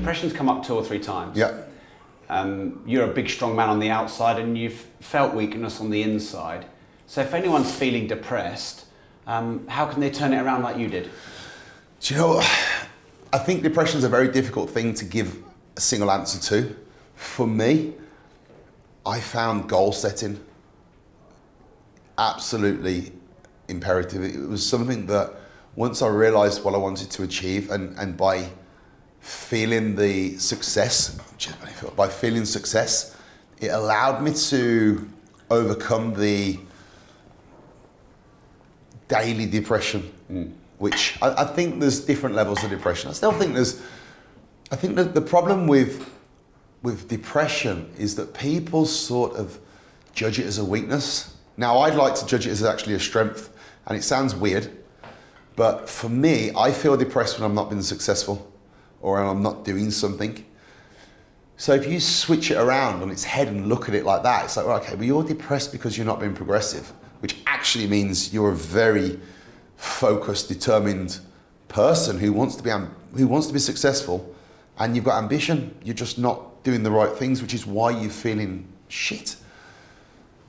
depression's come up 2 or 3 times. Yeah. You're a big, strong man on the outside, and you've felt weakness on the inside. So if anyone's feeling depressed, how can they turn it around like you did? Do you know, I think depression is a very difficult thing to give a single answer to. For me, I found goal setting absolutely imperative. It was something that once I realized what I wanted to achieve, and by feeling the success, it allowed me to overcome the daily depression, which I think there's different levels of depression. I think that the problem with depression is that people sort of judge it as a weakness. Now, I'd like to judge it as actually a strength, and it sounds weird, but for me, I feel depressed when I'm not being successful or I'm not doing something. So if you switch it around on its head and look at it like that, it's like, well, okay, well, you're depressed because you're not being progressive, which actually means you're a very focused, determined person who wants to be successful, and you've got ambition. You're just not doing the right things, which is why you're feeling shit.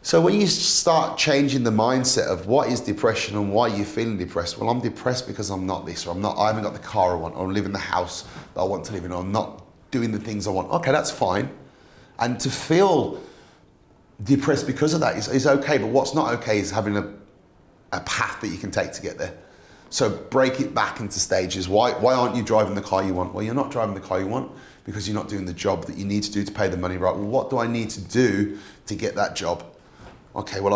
So when you start changing the mindset of what is depression and why you're feeling depressed, well, I'm depressed because I'm not this, or I haven't got the car I want, or I'm living in the house that I want to live in, or I'm not doing the things I want. Okay, that's fine. And to feel depressed because of that is okay, but what's not okay is having a path that you can take to get there. So break it back into stages. Why aren't you driving the car you want? Well, you're not driving the car you want because you're not doing the job that you need to do to pay the money, right? Well, what do I need to do to get that job? Okay, well,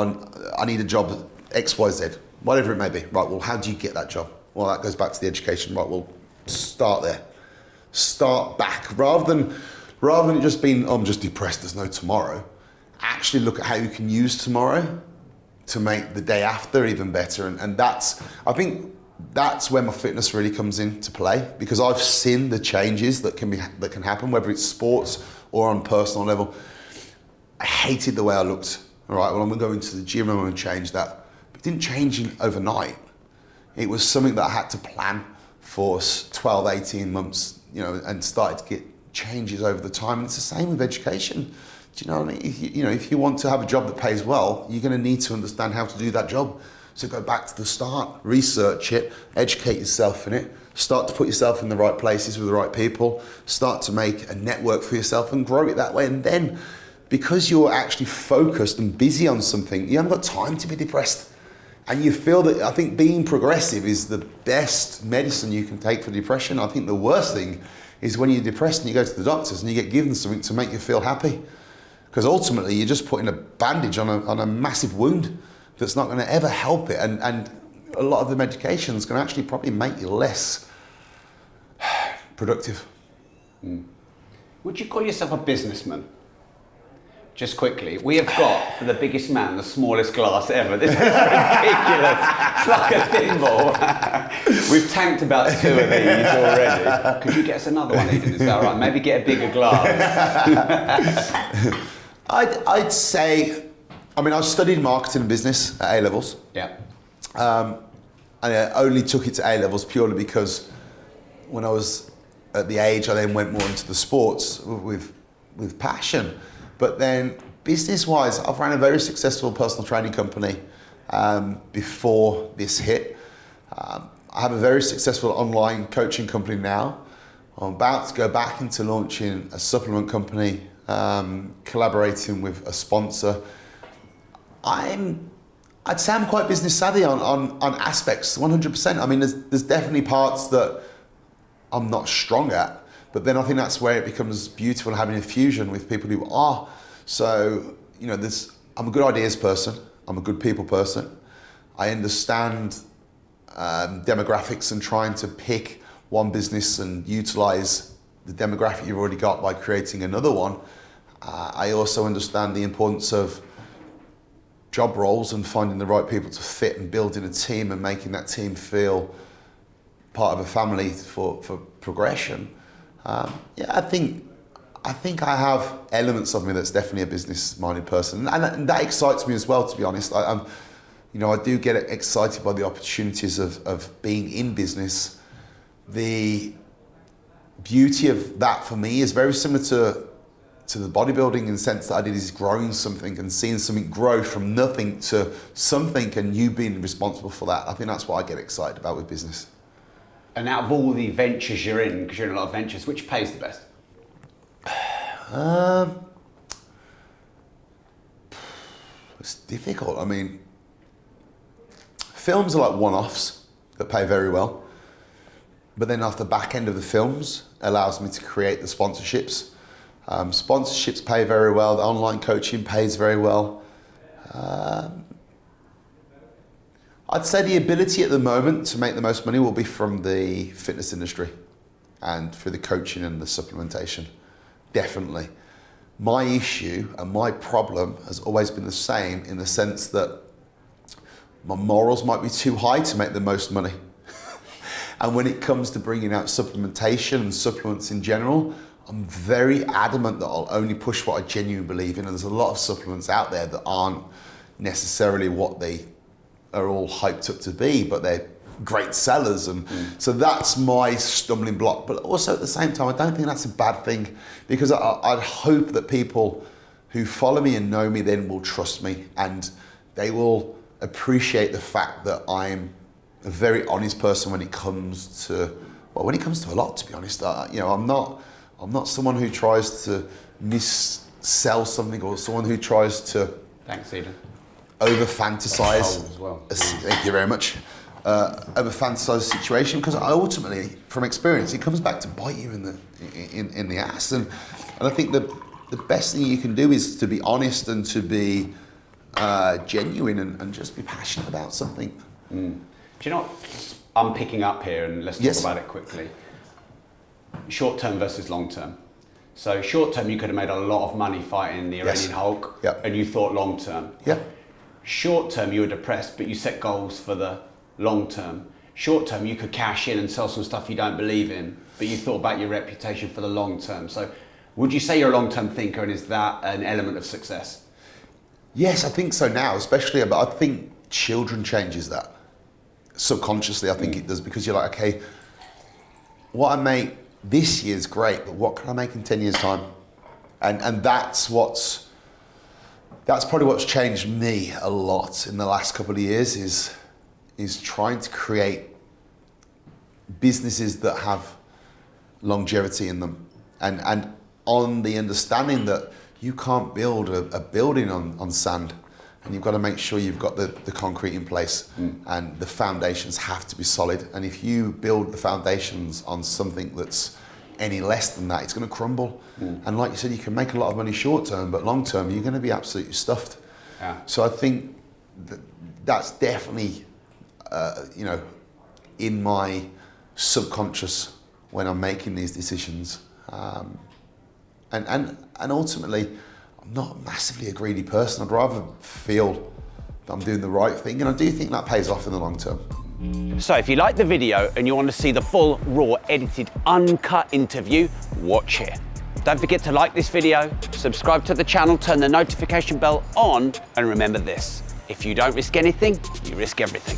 I need a job X, Y, Z, whatever it may be. Right, well, how do you get that job? Well, that goes back to the education. Right, well, start there. Start back. Rather than it just being, oh, I'm just depressed, there's no tomorrow. Actually look at how you can use tomorrow to make the day after even better. And I think that's where my fitness really comes into play, because I've seen the changes that can happen, whether it's sports or on a personal level. I hated the way I looked. All right, well, I'm going to go into the gym and I'm going to change that. But it didn't change overnight. It was something that I had to plan for 12, 18 months, and started to get changes over the time. And it's the same with education. Do you know what I mean? If you want to have a job that pays well, you're going to need to understand how to do that job. So go back to the start, research it, educate yourself in it, start to put yourself in the right places with the right people, start to make a network for yourself and grow it that way. And then, because you're actually focused and busy on something, you haven't got time to be depressed. And you feel that, I think being progressive is the best medicine you can take for depression. I think the worst thing is when you're depressed and you go to the doctors and you get given something to make you feel happy. Because ultimately you're just putting a bandage on a massive wound that's not going to ever help it. And a lot of the medications can actually probably make you less productive. Would you call yourself a businessman? Just quickly, we have got, for the biggest man, the smallest glass ever. This is ridiculous. It's like a pinball. We've tanked about 2 of these already. Could you get us another one, Eden? Is that all right? Maybe get a bigger glass. I'd say, I studied marketing and business at A-levels. Yeah. And I only took it to A-levels purely because when I was at the age, I then went more into the sports with passion. But then business-wise, I've ran a very successful personal training company before this hit. I have a very successful online coaching company now. I'm about to go back into launching a supplement company, collaborating with a sponsor. I'd say I'm quite business savvy on aspects, 100%. There's definitely parts that I'm not strong at. But then I think that's where it becomes beautiful, having a fusion with people who are. So, I'm a good ideas person. I'm a good people person. I understand demographics and trying to pick one business and utilize the demographic you've already got by creating another one. I also understand the importance of job roles and finding the right people to fit and building a team and making that team feel part of a family for progression. I think I have elements of me that's definitely a business-minded person, and that excites me as well. To be honest, I do get excited by the opportunities of being in business. The beauty of that for me is very similar to the bodybuilding in the sense that I did is growing something and seeing something grow from nothing to something and you being responsible for that. I think that's what I get excited about with business. And out of all the ventures you're in, because you're in a lot of ventures, which pays the best? It's difficult. I mean, films are like one-offs that pay very well. But then off the back end of the films allows me to create the sponsorships. Sponsorships pay very well. The online coaching pays very well. I'd say the ability at the moment to make the most money will be from the fitness industry and through the coaching and the supplementation. Definitely. My issue and my problem has always been the same in the sense that my morals might be too high to make the most money. And when it comes to bringing out supplementation and supplements in general, I'm very adamant that I'll only push what I genuinely believe in. And there's a lot of supplements out there that aren't necessarily what they are all hyped up to be, but they're great sellers. And so that's my stumbling block. But also at the same time, I don't think that's a bad thing, because I'd hope that people who follow me and know me then will trust me, and they will appreciate the fact that I'm a very honest person when it comes to a lot, to be honest. I'm not someone who tries to missell something or someone who tries to Thanks, Eden. over fantasize as well. Thank you very much. Over fantasize a situation, because ultimately, from experience, it comes back to bite you in the ass. And I think the best thing you can do is to be honest and to be genuine and just be passionate about something. Do you know what I'm picking up here, and let's talk about it quickly. Short term versus long term. So short term, you could have made a lot of money fighting the Iranian Hulk, and you thought long term. Short term, you were depressed, but you set goals for the long term. Short term, you could cash in and sell some stuff you don't believe in, but you thought about your reputation for the long term. So would you say you're a long term thinker, and is that an element of success? Yes, I think so now, especially, but I think children changes that. Subconsciously, I think it does, because you're like, okay, what I make this year is great, but what can I make in 10 years' time? And that's probably what's changed me a lot in the last couple of years is trying to create businesses that have longevity in them, and on the understanding that you can't build a building on sand, and you've got to make sure you've got the concrete in place, and the foundations have to be solid. And if you build the foundations on something that's any less than that, it's going to crumble. And like you said, you can make a lot of money short term, but long term, you're going to be absolutely stuffed. So I think that's definitely, in my subconscious when I'm making these decisions. And ultimately, I'm not massively a greedy person. I'd rather feel that I'm doing the right thing, and I do think that pays off in the long term. So if you like the video and you want to see the full, raw, edited, uncut interview, watch here. Don't forget to like this video, subscribe to the channel, turn the notification bell on, and remember this: if you don't risk anything, you risk everything.